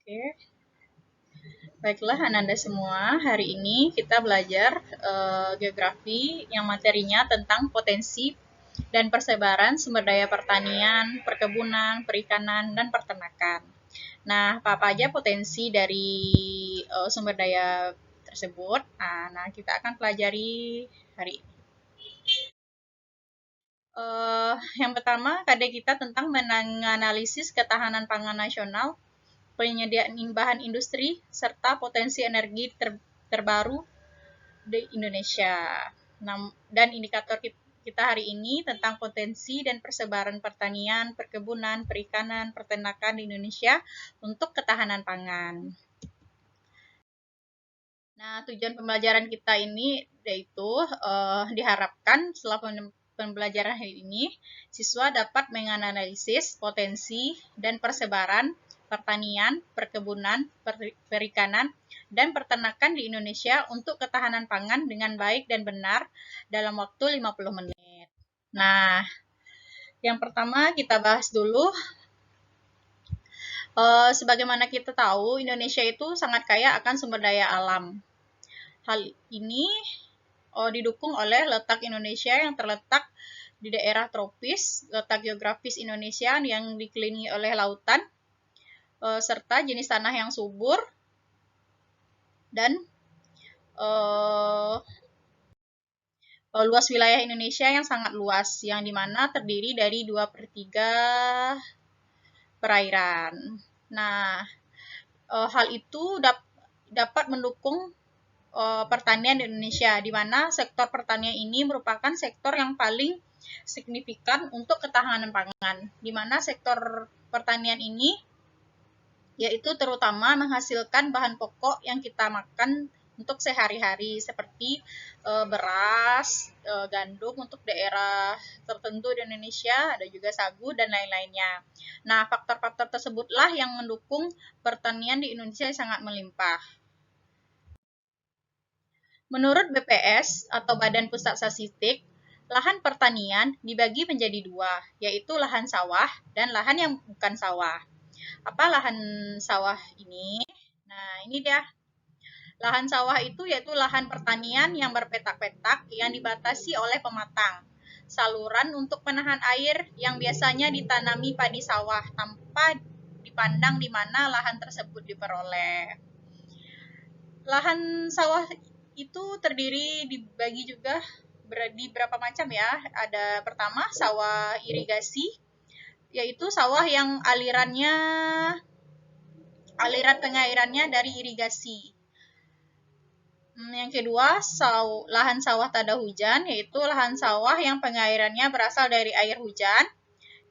Oke, baiklah Ananda semua. Hari ini kita belajar geografi yang materinya tentang potensi dan persebaran sumber daya pertanian, perkebunan, perikanan, dan peternakan. Nah, apa aja potensi dari sumber daya tersebut? Nah, kita akan pelajari hari ini. Yang pertama, KD kita tentang menganalisis ketahanan pangan nasional, penyediaan bahan industri, serta potensi energi terbaru di Indonesia. Dan indikator kita hari ini tentang potensi dan persebaran pertanian, perkebunan, perikanan, peternakan di Indonesia untuk ketahanan pangan. Nah, tujuan pembelajaran kita ini yaitu diharapkan setelah pembelajaran hari ini, siswa dapat menganalisis potensi dan persebaran pertanian, perkebunan, perikanan, dan peternakan di Indonesia untuk ketahanan pangan dengan baik dan benar dalam waktu 50 menit. Nah, yang pertama kita bahas dulu, sebagaimana kita tahu, Indonesia itu sangat kaya akan sumber daya alam. Hal ini didukung oleh letak Indonesia yang terletak di daerah tropis, letak geografis Indonesia yang dikelilingi oleh lautan, serta jenis tanah yang subur, dan luas wilayah Indonesia yang sangat luas, yang dimana terdiri dari 2/3 perairan. Nah, hal itu dapat mendukung pertanian di Indonesia, di mana sektor pertanian ini merupakan sektor yang paling signifikan untuk ketahanan pangan, di mana sektor pertanian ini yaitu terutama menghasilkan bahan pokok yang kita makan untuk sehari-hari seperti beras, gandum untuk daerah tertentu di Indonesia, ada juga sagu dan lain-lainnya. Nah, faktor-faktor tersebutlah yang mendukung pertanian di Indonesia yang sangat melimpah. Menurut BPS atau Badan Pusat Statistik, lahan pertanian dibagi menjadi dua, yaitu lahan sawah dan lahan yang bukan sawah. Apa lahan sawah ini? Nah, ini dia. Lahan sawah itu yaitu lahan pertanian yang berpetak-petak yang dibatasi oleh pematang. Saluran untuk menahan air yang biasanya ditanami padi sawah tanpa dipandang di mana lahan tersebut diperoleh. Lahan sawah itu terdiri dibagi juga di berapa macam ya. Ada pertama sawah irigasi, yaitu sawah yang aliran pengairannya dari irigasi. Yang kedua, lahan sawah tada hujan, yaitu lahan sawah yang pengairannya berasal dari air hujan.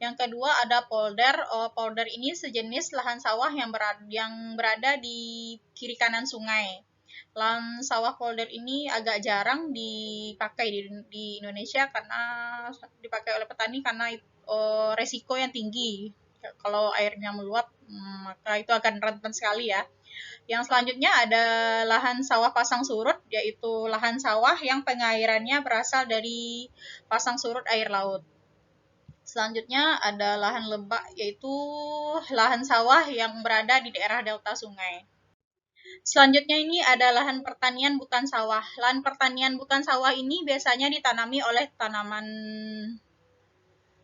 Yang kedua ada polder. Polder ini sejenis lahan sawah yang berada di kiri kanan sungai. Lahan sawah polder ini agak jarang dipakai di Indonesia karena dipakai oleh petani karena resiko yang tinggi. Kalau airnya meluap, maka itu akan rentan sekali ya. Yang selanjutnya ada lahan sawah pasang surut, yaitu lahan sawah yang pengairannya berasal dari pasang surut air laut. Selanjutnya ada lahan lebak, yaitu lahan sawah yang berada di daerah delta sungai. Selanjutnya ini ada lahan pertanian bukan sawah. Lahan pertanian bukan sawah ini biasanya ditanami oleh tanaman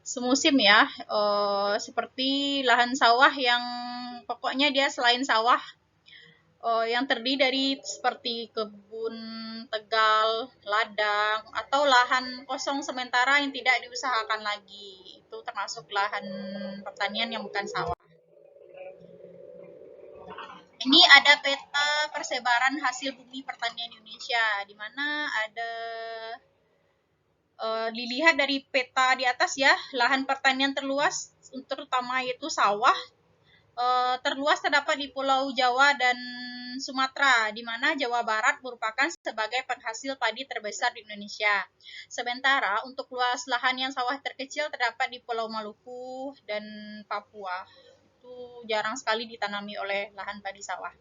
semusim ya, seperti lahan sawah yang pokoknya dia selain sawah, yang terdiri dari seperti kebun tegal, ladang, atau lahan kosong sementara yang tidak diusahakan lagi. Itu termasuk lahan pertanian yang bukan sawah. Ini ada peta persebaran hasil bumi pertanian Indonesia, di mana ada dilihat dari peta di atas ya, lahan pertanian terluas, terutama yaitu sawah, terluas terdapat di Pulau Jawa dan Sumatera, di mana Jawa Barat merupakan sebagai penghasil padi terbesar di Indonesia. Sementara untuk luas lahan yang sawah terkecil terdapat di Pulau Maluku dan Papua. Itu jarang sekali ditanami oleh lahan padi sawah.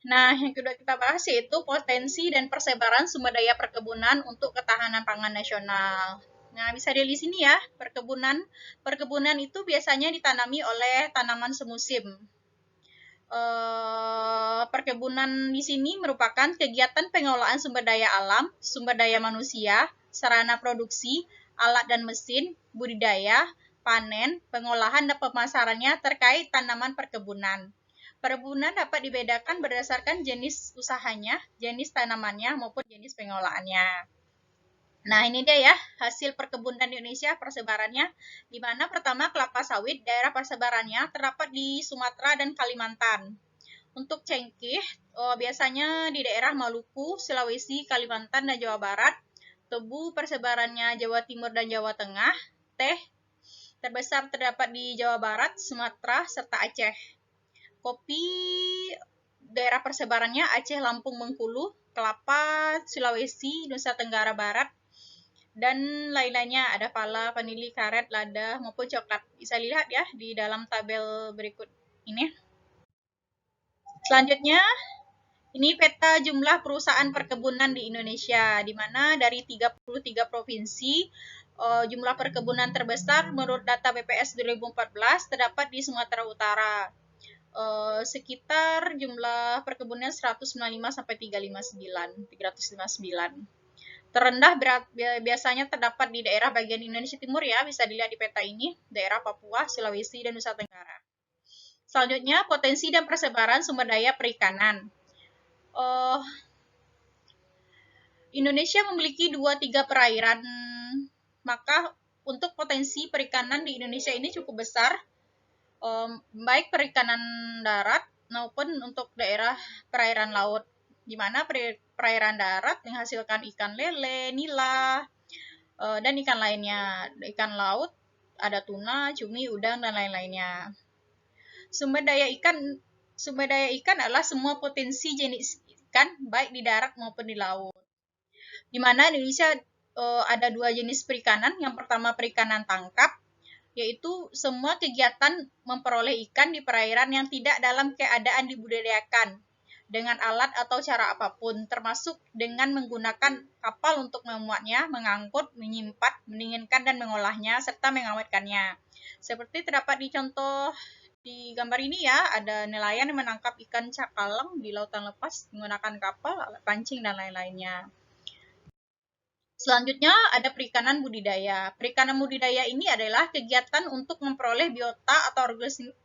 Nah, yang kedua kita bahas yaitu potensi dan persebaran sumber daya perkebunan untuk ketahanan pangan nasional. Nah, bisa dilihat di sini ya, perkebunan. Perkebunan itu biasanya ditanami oleh tanaman semusim. Perkebunan di sini merupakan kegiatan pengolahan sumber daya alam, sumber daya manusia, sarana produksi, alat dan mesin, budidaya, panen, pengolahan dan pemasarannya terkait tanaman perkebunan. Perkebunan dapat dibedakan berdasarkan jenis usahanya, jenis tanamannya, maupun jenis pengolahannya. Nah, ini dia ya hasil perkebunan di Indonesia persebarannya, di mana pertama kelapa sawit, daerah persebarannya terdapat di Sumatera dan Kalimantan. Untuk cengkeh, biasanya di daerah Maluku, Sulawesi, Kalimantan, dan Jawa Barat. Tebu persebarannya Jawa Timur dan Jawa Tengah. Teh terbesar terdapat di Jawa Barat, Sumatera, serta Aceh. Kopi daerah persebarannya Aceh, Lampung, Bengkulu. Kelapa, Sulawesi, Nusa Tenggara Barat, dan lain-lainnya, ada pala, vanili, karet, lada, maupun coklat. Bisa lihat ya di dalam tabel berikut ini. Selanjutnya, ini peta jumlah perusahaan perkebunan di Indonesia, di mana dari 33 provinsi, jumlah perkebunan terbesar menurut data BPS 2014 terdapat di Sumatera Utara. Sekitar jumlah perkebunan 195 sampai 359. Terendah biasanya terdapat di daerah bagian Indonesia Timur ya, bisa dilihat di peta ini, daerah Papua, Sulawesi, dan Nusa Tenggara. Selanjutnya, potensi dan persebaran sumber daya perikanan. Indonesia memiliki 2-3 perairan, maka untuk potensi perikanan di Indonesia ini cukup besar, baik perikanan darat maupun untuk daerah perairan laut, di mana perairan darat menghasilkan ikan lele, nila, dan ikan lainnya. Ikan laut ada tuna, cumi, udang, dan lain-lainnya. Sumber daya ikan adalah semua potensi jenis ikan baik di darat maupun di laut. Di mana Indonesia ada 2 jenis perikanan. Yang pertama perikanan tangkap, yaitu semua kegiatan memperoleh ikan di perairan yang tidak dalam keadaan dibudidayakan dengan alat atau cara apapun, termasuk dengan menggunakan kapal untuk memuatnya, mengangkut, menyimpan, mendinginkan, dan mengolahnya, serta mengawetkannya. Seperti terdapat di contoh di gambar ini ya, ada nelayan yang menangkap ikan cakalang di lautan lepas menggunakan kapal, alat pancing, dan lain-lainnya. Selanjutnya ada perikanan budidaya. Perikanan budidaya ini adalah kegiatan untuk memperoleh biota atau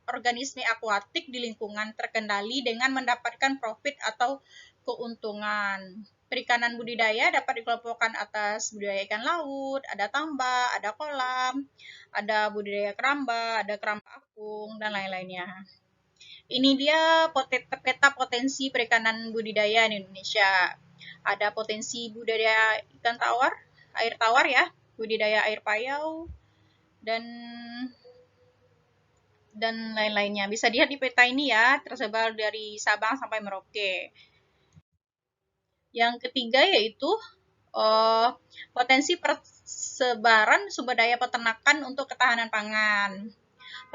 organisme akuatik di lingkungan terkendali dengan mendapatkan profit atau keuntungan. Perikanan budidaya dapat dikelompokkan atas budidaya ikan laut, ada tambak, ada kolam, ada budidaya keramba, ada keramba apung, dan lain-lainnya. Ini dia peta potensi perikanan budidaya di Indonesia. Ada potensi budidaya ikan tawar, air tawar ya, budidaya air payau, dan lain-lainnya. Bisa dilihat di peta ini ya, tersebar dari Sabang sampai Merauke. Yang ketiga yaitu potensi persebaran sumber daya peternakan untuk ketahanan pangan.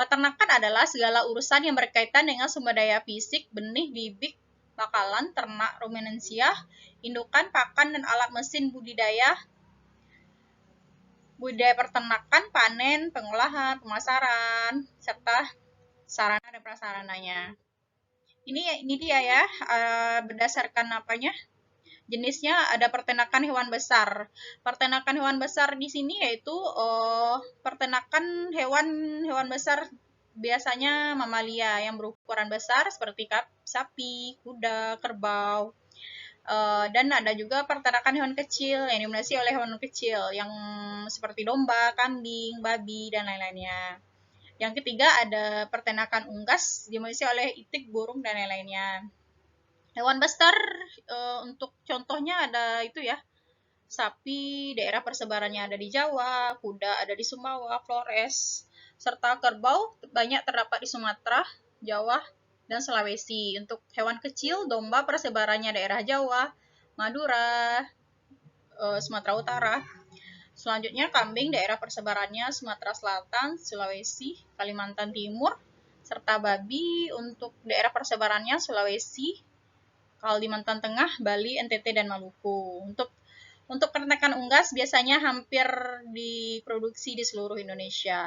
Peternakan adalah segala urusan yang berkaitan dengan sumber daya fisik, benih, bibit, bakalan, ternak, ruminansia, indukan, pakan, dan alat mesin budidaya peternakan, panen, pengolahan, pemasaran, serta sarana dan prasarananya. Ini dia ya, berdasarkan apanya? Jenisnya ada peternakan hewan besar. Peternakan hewan besar di sini yaitu peternakan hewan besar biasanya mamalia yang berukuran besar seperti sapi, kuda, kerbau. Dan ada juga peternakan hewan kecil yang didominasi oleh hewan kecil yang seperti domba, kambing, babi, dan lain-lainnya. Yang ketiga ada peternakan unggas didominasi oleh itik, burung, dan lain-lainnya. Hewan besar untuk contohnya ada itu ya, sapi, daerah persebarannya ada di Jawa, kuda ada di Sumbawa, Flores, serta kerbau banyak terdapat di Sumatera, Jawa, dan Sulawesi. Untuk hewan kecil, domba persebarannya daerah Jawa, Madura, Sumatera Utara. Selanjutnya kambing daerah persebarannya Sumatera Selatan, Sulawesi, Kalimantan Timur, serta babi untuk daerah persebarannya Sulawesi, Kalimantan Tengah, Bali, NTT, dan Maluku. Untuk peternakan unggas biasanya hampir diproduksi di seluruh Indonesia.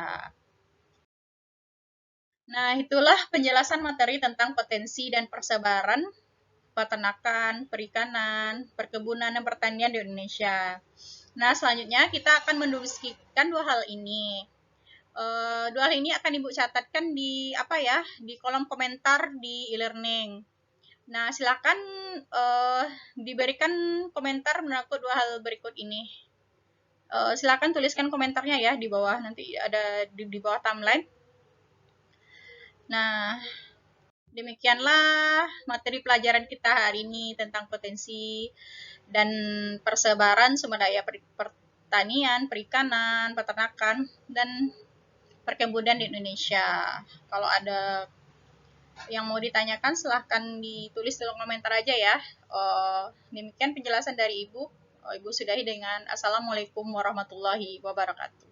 Nah, itulah penjelasan materi tentang potensi dan persebaran peternakan, perikanan, perkebunan, dan pertanian di Indonesia. Nah, selanjutnya kita akan mendiskusikan dua hal ini. Dua hal ini akan Ibu catatkan di apa ya, di kolom komentar di e-learning. Nah, silakan diberikan komentar mengenai dua hal berikut ini. Silakan tuliskan komentarnya ya di bawah, nanti ada di bawah timeline. Nah, demikianlah materi pelajaran kita hari ini tentang potensi dan persebaran sumber daya pertanian, perikanan, peternakan, dan perkebunan di Indonesia. Kalau ada yang mau ditanyakan silahkan ditulis dalam komentar aja ya. Demikian penjelasan dari Ibu. Ibu sudahi dengan Assalamualaikum warahmatullahi wabarakatuh.